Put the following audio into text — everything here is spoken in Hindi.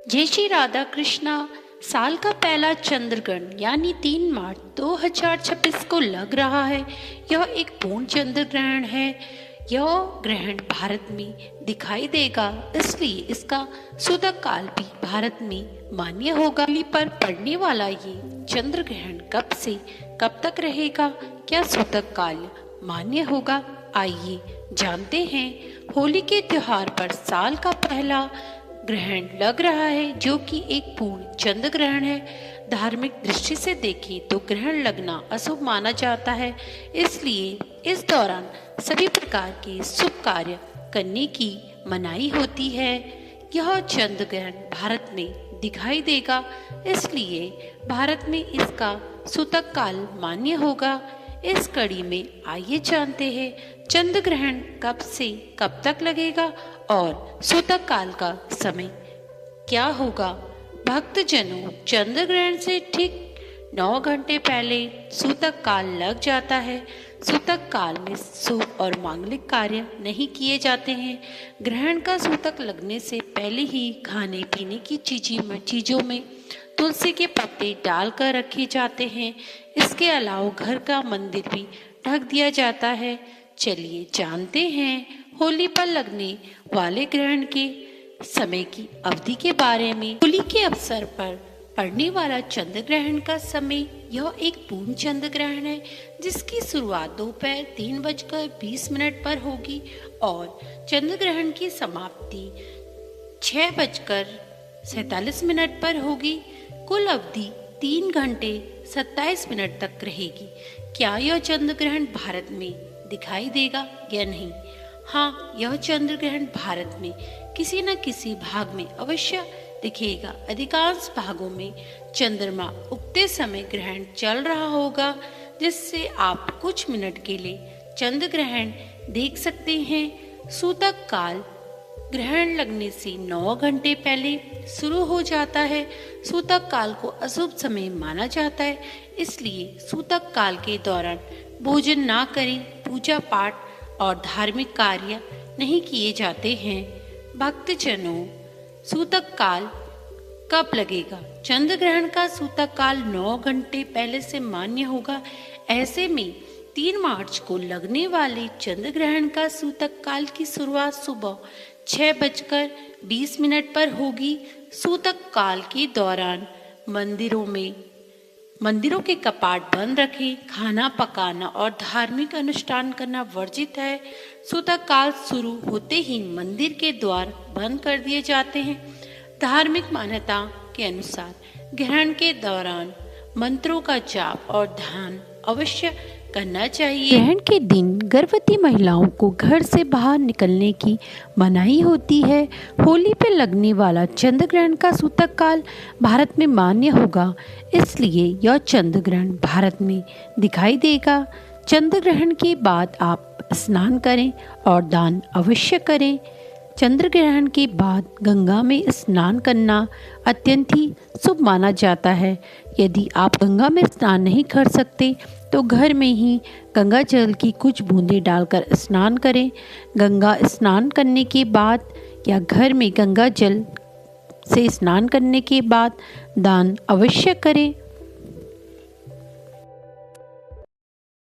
जय श्री राधा कृष्णा। साल का पहला चंद्रग्रहण यानी 3 मार्च 2026 को लग रहा है। यह एक पूर्ण चंद्र ग्रहण है। यह ग्रहण भारत में दिखाई देगा, इसलिए इसका सूतक काल भी भारत में मान्य होगा। होली पर पड़ने वाला ये चंद्र ग्रहण कब से कब तक रहेगा, क्या सूतक काल मान्य होगा, आइए जानते हैं। होली के त्योहार पर साल का पहला ग्रहण लग रहा है, जो कि एक पूर्ण चंद्र ग्रहण है। धार्मिक दृष्टि से देखें तो ग्रहण लगना अशुभ माना जाता है, इसलिए इस दौरान सभी प्रकार के शुभ कार्य करने की मनाही होती है। यह चंद्र ग्रहण भारत में दिखाई देगा, इसलिए भारत में इसका सूतक काल मान्य होगा। इस कड़ी में आइए जानते हैं चंद्र ग्रहण कब से कब तक लगेगा और सूतक काल का समय क्या होगा। भक्तजनों, चंद्र ग्रहण से ठीक 9 घंटे पहले सूतक काल लग जाता है। सूतक काल में शुभ और मांगलिक कार्य नहीं किए जाते हैं। ग्रहण का सूतक लगने से पहले ही खाने पीने की चीजों में तुलसी के पत्ते डालकर रखे जाते हैं। इसके अलावा घर का मंदिर भी ढक दिया जाता है। चलिए जानते हैं होली पर लगने वाले ग्रहण के समय की अवधि के बारे में। होली के अवसर पर पड़ने वाला चंद्र ग्रहण का समय यह एक पूर्ण चंद्र ग्रहण है, जिसकी शुरुआत दोपहर 3:20 पर होगी और चंद्र ग्रहण की समाप्ति 6:47 पर होगी। कुल अवधि 3 घंटे 27 मिनट तक रहेगी। क्या यह चंद्र ग्रहण भारत में दिखाई देगा या नहीं? हाँ, यह चंद्र ग्रहण भारत में किसी न किसी भाग में अवश्य दिखेगा। अधिकांश भागों में चंद्रमा उगते समय ग्रहण चल रहा होगा, जिससे आप कुछ मिनट के लिए चंद्र ग्रहण देख सकते हैं। सूतक काल ग्रहण लगने से 9 घंटे पहले शुरू हो जाता है। सूतक काल को अशुभ समय माना जाता है, इसलिए सूतक काल के दौरान भोजन ना करें, पूजा पाठ और धार्मिक कार्य नहीं किए जाते हैं। भक्तजनों, सूतक काल कब लगेगा? चंद्र ग्रहण का सूतक काल 9 घंटे पहले से मान्य होगा। ऐसे में 3 मार्च को लगने वाले चंद्र ग्रहण का सूतक काल की शुरुआत सुबह 6:20 पर होगी। सूतक काल के दौरान मंदिरों के कपाट बंद रखें। खाना पकाना और धार्मिक अनुष्ठान करना वर्जित है। सूतक काल शुरू होते ही मंदिर के द्वार बंद कर दिए जाते हैं। धार्मिक मान्यता के अनुसार ग्रहण के दौरान मंत्रों का जाप और ध्यान अवश्य करना चाहिए। ग्रहण के दिन गर्भवती महिलाओं को घर से बाहर निकलने की मनाही होती है। होली पर लगने वाला चंद्र ग्रहण का सूतक काल भारत में मान्य होगा, इसलिए यह चंद्र ग्रहण भारत में दिखाई देगा। चंद्र ग्रहण के बाद आप स्नान करें और दान अवश्य करें। चंद्र ग्रहण के बाद गंगा में स्नान करना अत्यंत ही शुभ माना जाता है। यदि आप गंगा में स्नान नहीं कर सकते तो घर में ही गंगा जल की कुछ बूंदें डालकर स्नान करें। गंगा स्नान करने के बाद या घर में गंगा जल से स्नान करने के बाद दान अवश्य करें।